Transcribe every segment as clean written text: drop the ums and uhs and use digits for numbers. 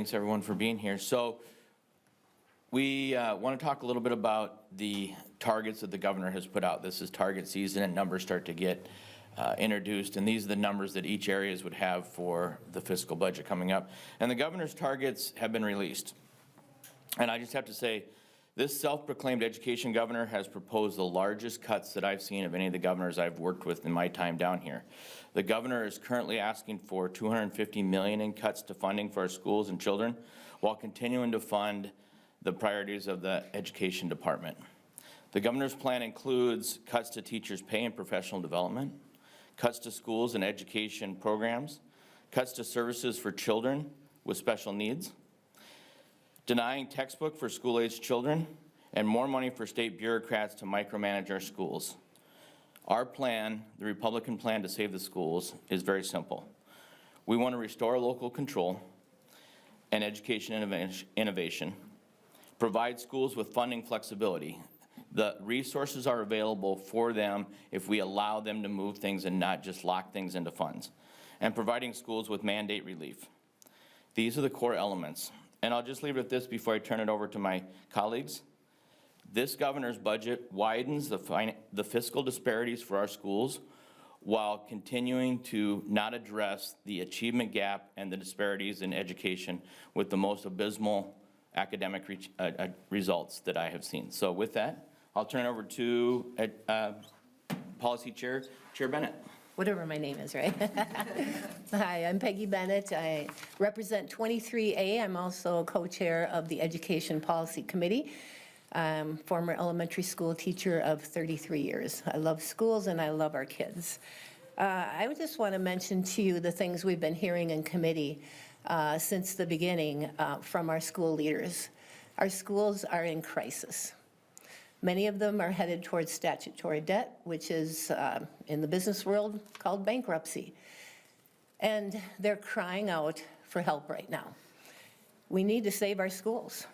Thanks everyone for being here. So we want to talk a little bit about the targets that the governor has put out. This is target season and numbers start to get introduced, and these are the numbers that each areas would have for the fiscal budget coming up. And the governor's targets have been released. And I just have to say, this self-proclaimed education governor has proposed the largest cuts that I've seen of any of the governors I've worked with in my time down here. The governor is currently asking for $250 million in cuts to funding for our schools and children, while continuing to fund the priorities of the education department. The governor's plan includes cuts to teachers' pay and professional development, cuts to schools and education programs, cuts to services for children with special needs, denying textbook for school-aged children, and more money for state bureaucrats to micromanage our schools. Our plan, the Republican plan to save the schools, is very simple. We want to restore local control and education innovation, provide schools with funding flexibility. The resources are available for them if we allow them to move things and not just lock things into funds, and providing schools with mandate relief. These are the core elements. And I'll just leave it at this before I turn it over to my colleagues. This governor's budget widens the fiscal disparities for our schools while continuing to not address the achievement gap and the disparities in education with the most abysmal academic results that I have seen. So with that, I'll turn it over to Policy Chair Bennett. Whatever my name is, right? Hi, I'm Peggy Bennett. I represent 23A. I'm also co-chair of the Education Policy Committee. I'm former elementary school teacher of 33 years. I love schools and I love our kids. I would just want to mention to you the things we've been hearing in committee since the beginning from our school leaders. Our schools are in crisis. Many of them are headed towards statutory debt, which is in the business world called bankruptcy. And they're crying out for help right now. We need to save our schools.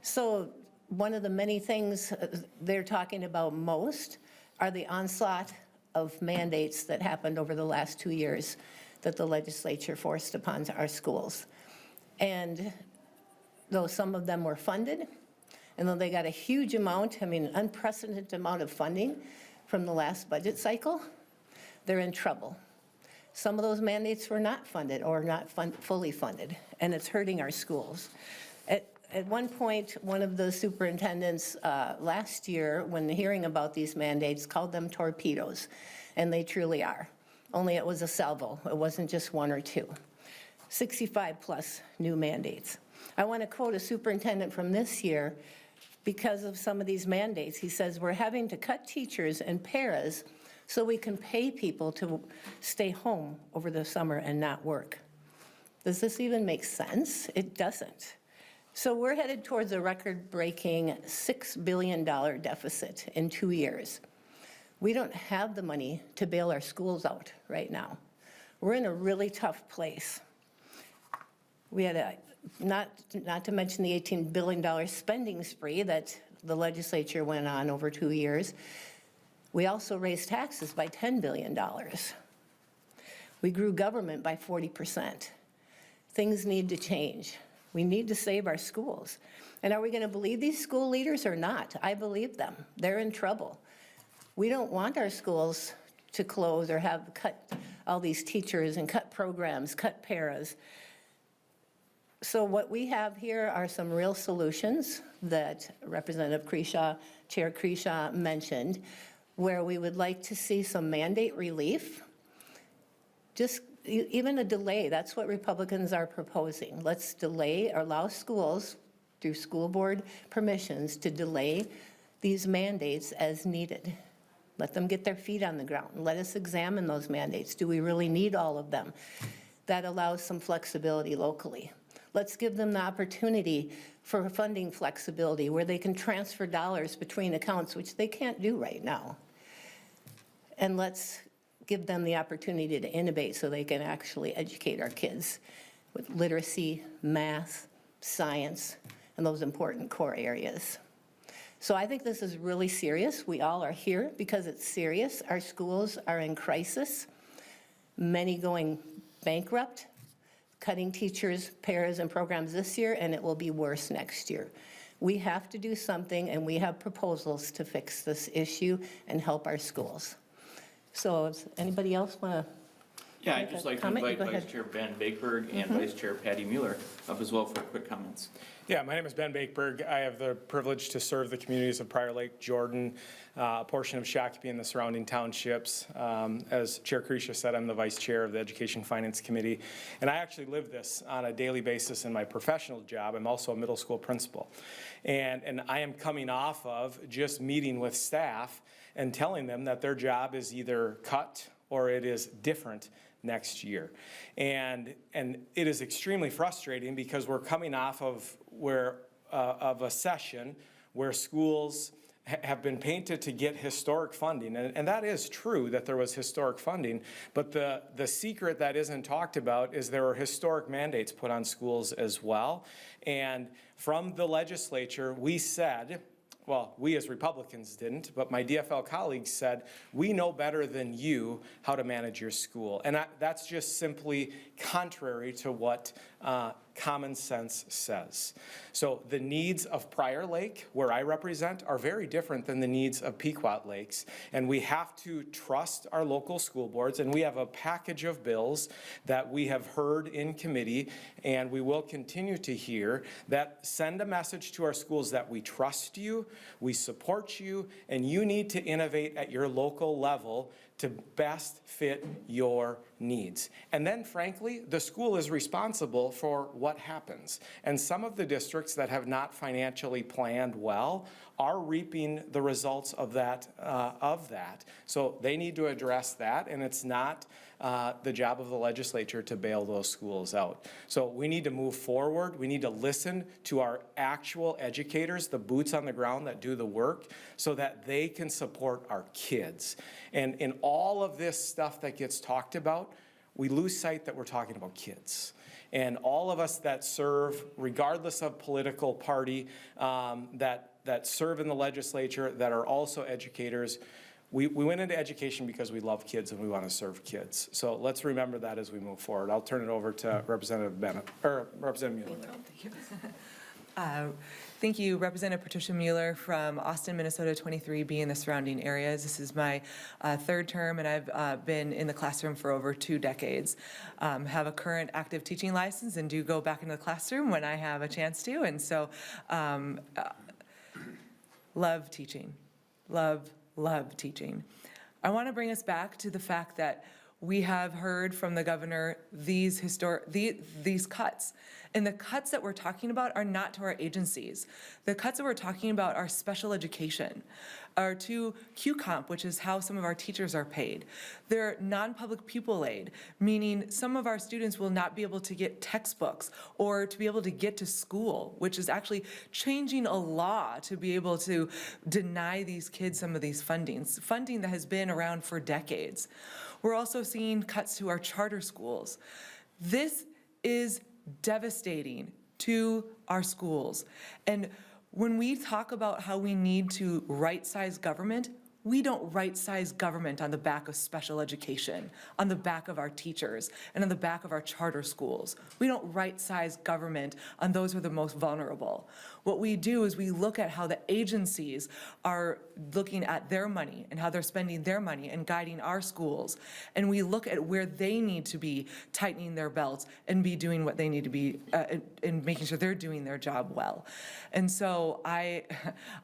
So one of the many things they're talking about most are the onslaught of mandates that happened over the last 2 years that the legislature forced upon our schools. And though some of them were funded, and though they got a huge amount, unprecedented amount of funding from the last budget cycle, they're in trouble. Some of those mandates were not funded or not fully funded, and it's hurting our schools. At one point, one of the superintendents last year, when hearing about these mandates, called them torpedoes, and they truly are. Only it was a salvo. It wasn't just one or two. 65 plus new mandates. I want to quote a superintendent from this year. Because of some of these mandates, he says, we're having to cut teachers and paras so we can pay people to stay home over the summer and not work. Does this even make sense? It doesn't. So we're headed towards a record-breaking $6 billion deficit in 2 years. We don't have the money to bail our schools out right now. We're in a really tough place. We had not to mention the $18 billion spending spree that the legislature went on over 2 years. We also raised taxes by $10 billion. We grew government by 40%. Things need to change. We need to save our schools. And are we going to believe these school leaders or not? I believe them. They're in trouble. We don't want our schools to close or have cut all these teachers and cut programs, cut paras. So what we have here are some real solutions that Representative Creshaw, Chair Creshaw mentioned, where we would like to see some mandate relief, just even a delay. That's what Republicans are proposing. Let's delay or allow schools, through school board permissions, to delay these mandates as needed. Let them get their feet on the ground. Let us examine those mandates. Do we really need all of them? That allows some flexibility locally. Let's give them the opportunity for funding flexibility where they can transfer dollars between accounts, which they can't do right now. And let's give them the opportunity to innovate so they can actually educate our kids with literacy, math, science, and those important core areas. So I think this is really serious. We all are here because it's serious. Our schools are in crisis, many going bankrupt. cutting teachers, pairs, and programs this year, and it will be worse next year. We have to do something, and we have proposals to fix this issue and help our schools. So does anybody else want to? Yeah, I'd just like to Comment? invite Go Vice ahead. Chair Ben Bakeberg and Vice Chair Patty Mueller up as well for quick comments. Yeah, my name is Ben Bakeberg. I have the privilege to serve the communities of Prior Lake, Jordan, a portion of Shakopee and the surrounding townships. As Chair Creasha said, I'm the Vice Chair of the Education Finance Committee, and I actually live this on a daily basis in my professional job. I'm also a middle school principal, and I am coming off of just meeting with staff and telling them that their job is either cut or it is different next year. And it is extremely frustrating because we're coming off of of a session where schools have been painted to get historic funding. And that is true that there was historic funding, but the secret that isn't talked about is there were historic mandates put on schools as well. And from the legislature, we said, well, we as Republicans didn't, but my DFL colleagues said, we know better than you how to manage your school. And that's just simply contrary to what common sense says. So the needs of Prior Lake, where I represent, are very different than the needs of Pequot Lakes. And we have to trust our local school boards, and we have a package of bills that we have heard in committee, and we will continue to hear, that send a message to our schools that we trust you, we support you, and you need to innovate at your local level to best fit your needs. And then, frankly, the school is responsible for what happens. And some of the districts that have not financially planned well are reaping the results of that. So they need to address that, and it's not the job of the legislature to bail those schools out. So we need to move forward. We need to listen to our actual educators, the boots on the ground that do the work, so that they can support our kids. And in all of this stuff that gets talked about, we lose sight that we're talking about kids. And all of us that serve, regardless of political party, that serve in the legislature, that are also educators, we went into education because we love kids and we want to serve kids. So let's remember that as we move forward. I'll turn it over to Representative Bennett, or Representative Mueller. Thank you. Thank you, Representative Patricia Mueller from Austin, Minnesota 23B and the surrounding areas. This is my third term, and I've been in the classroom for over 2 decades. Have a current active teaching license and do go back into the classroom when I have a chance to. And so love teaching, love teaching. I want to bring us back to the fact that we have heard from the governor these cuts. And the cuts that we're talking about are not to our agencies. The cuts that we're talking about are special education, are to Q-Comp, which is how some of our teachers are paid. They're non-public pupil aid, meaning some of our students will not be able to get textbooks or to be able to get to school, which is actually changing a law to be able to deny these kids some of these funding that has been around for decades. We're also seeing cuts to our charter schools. This is devastating to our schools. And when we talk about how we need to right-size government, we don't right-size government on the back of special education, on the back of our teachers, and on the back of our charter schools. We don't right-size government on those who are the most vulnerable. What we do is we look at how the agencies are looking at their money and how they're spending their money and guiding our schools. And we look at where they need to be tightening their belts and be doing what they need to be and making sure they're doing their job well. And so I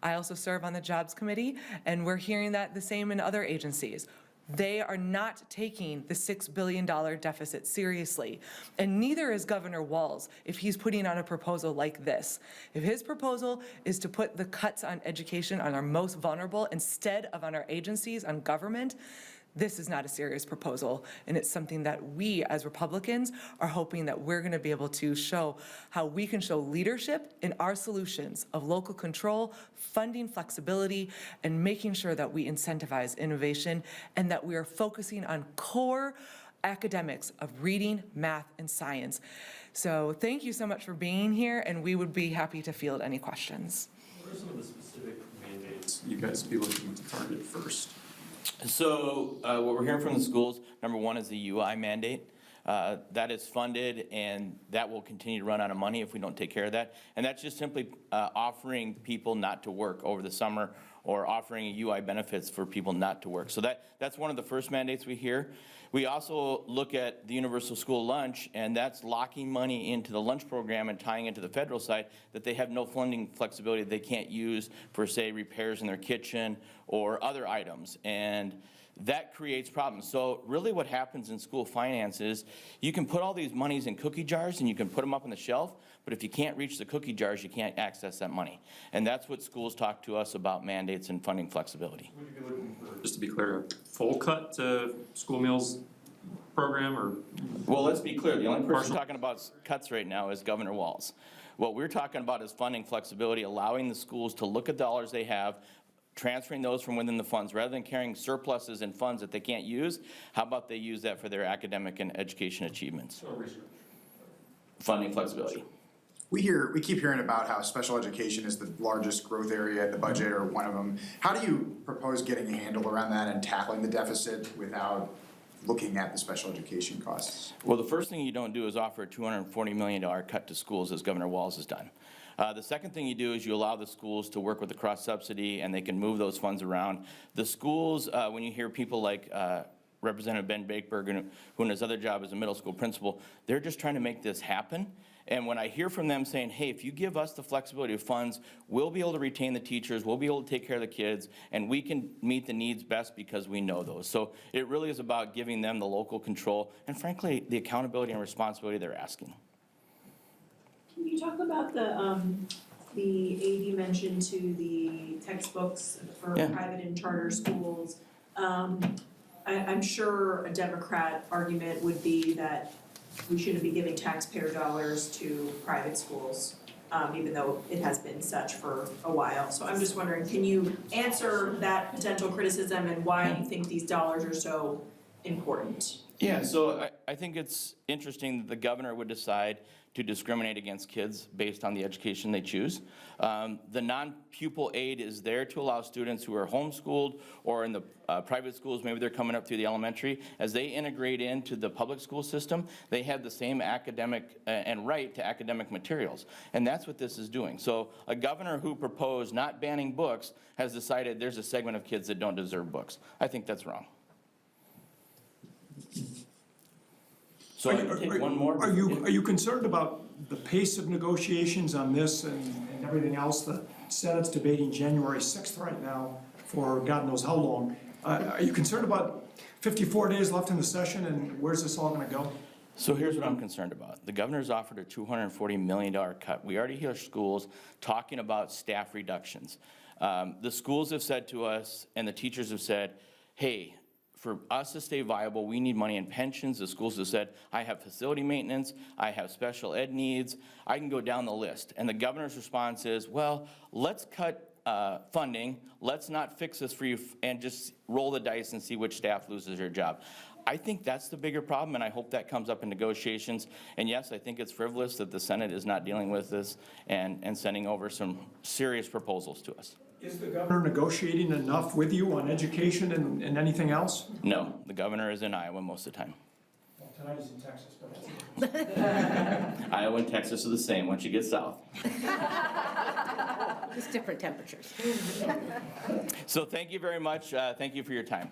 also serve on the Jobs Committee, and we're hearing that the same in other agencies. They are not taking the $6 billion deficit seriously, and neither is Governor Walz if he's putting on a proposal like this. If his proposal is to put the cuts on education on our most vulnerable instead of on our agencies, on government, this is not a serious proposal, and it's something that we as Republicans are hoping that we're going to be able to show how we can show leadership in our solutions of local control, funding flexibility, and making sure that we incentivize innovation and that we are focusing on core academics of reading, math, and science. So thank you so much for being here, and we would be happy to field any questions. What are some of the specific mandates you guys be looking to target first? So what we're hearing from the schools, number one is the UI mandate. That is funded, and that will continue to run out of money if we don't take care of that. And that's just simply offering people not to work over the summer, or offering UI benefits for people not to work. So that's one of the first mandates we hear. We also look at the universal school lunch, and that's locking money into the lunch program and tying into the federal side, that they have no funding flexibility they can't use for, say, repairs in their kitchen or other items. And that creates problems. So really what happens in school finance is you can put all these monies in cookie jars and you can put them up on the shelf, but if you can't reach the cookie jars, you can't access that money. And that's what schools talk to us about, mandates and funding flexibility. Would you be looking for, just to be clear, a full cut to school meals program, or? Well, let's be clear, the only person Partial. talking about cuts right now is Governor Walz. What we're talking about is funding flexibility, allowing the schools to look at the dollars they have, transferring those from within the funds, rather than carrying surpluses in funds that they can't use. How about they use that for their academic and education achievements? Funding flexibility. We keep hearing about how special education is the largest growth area in the budget, or one of them. How do you propose getting a handle around that and tackling the deficit without looking at the special education costs? Well, the first thing you don't do is offer a $240 million cut to schools, as Governor Walz has done. The second thing you do is you allow the schools to work with the cross-subsidy, and they can move those funds around. The schools, when you hear people like Representative Ben Bakeberg, who in his other job is a middle school principal, they're just trying to make this happen. And when I hear from them saying, hey, if you give us the flexibility of funds, we'll be able to retain the teachers, we'll be able to take care of the kids, and we can meet the needs best because we know those. So it really is about giving them the local control and, frankly, the accountability and responsibility they're asking. Can you talk about the aid you mentioned to the textbooks for Yeah. private and charter schools? I'm sure a Democrat argument would be that we shouldn't be giving taxpayer dollars to private schools, even though it has been such for a while. So I'm just wondering, can you answer that potential criticism and why you think these dollars are so important? Yeah, so I think it's interesting that the governor would decide to discriminate against kids based on the education they choose. The non-pupil aid is there to allow students who are homeschooled or in the private schools, maybe they're coming up through the elementary, as they integrate into the public school system, they have the same academic and right to academic materials. And that's what this is doing. So a governor who proposed not banning books has decided there's a segment of kids that don't deserve books. I think that's wrong. So I can take one more. Are you concerned about the pace of negotiations on this and everything else? The Senate's debating January 6th right now for God knows how long. Are you concerned about 54 days left in the session, and where's this all gonna go? So here's what I'm concerned about. The governor's offered a $240 million cut. We already hear schools talking about staff reductions. The schools have said to us, and the teachers have said, hey, for us to stay viable, we need money in pensions. The schools have said, I have facility maintenance, I have special ed needs, I can go down the list. And the governor's response is, well, let's cut funding, let's not fix this for you, and just roll the dice and see which staff loses their job. I think that's the bigger problem, and I hope that comes up in negotiations. And yes, I think it's frivolous that the Senate is not dealing with this and sending over some serious proposals to us. Is the governor negotiating enough with you on education and anything else? No, the governor is in Iowa most of the time. Well, tonight he's in Texas, but Iowa and Texas are the same once you get south. Just different temperatures. So thank you very much. Thank you for your time.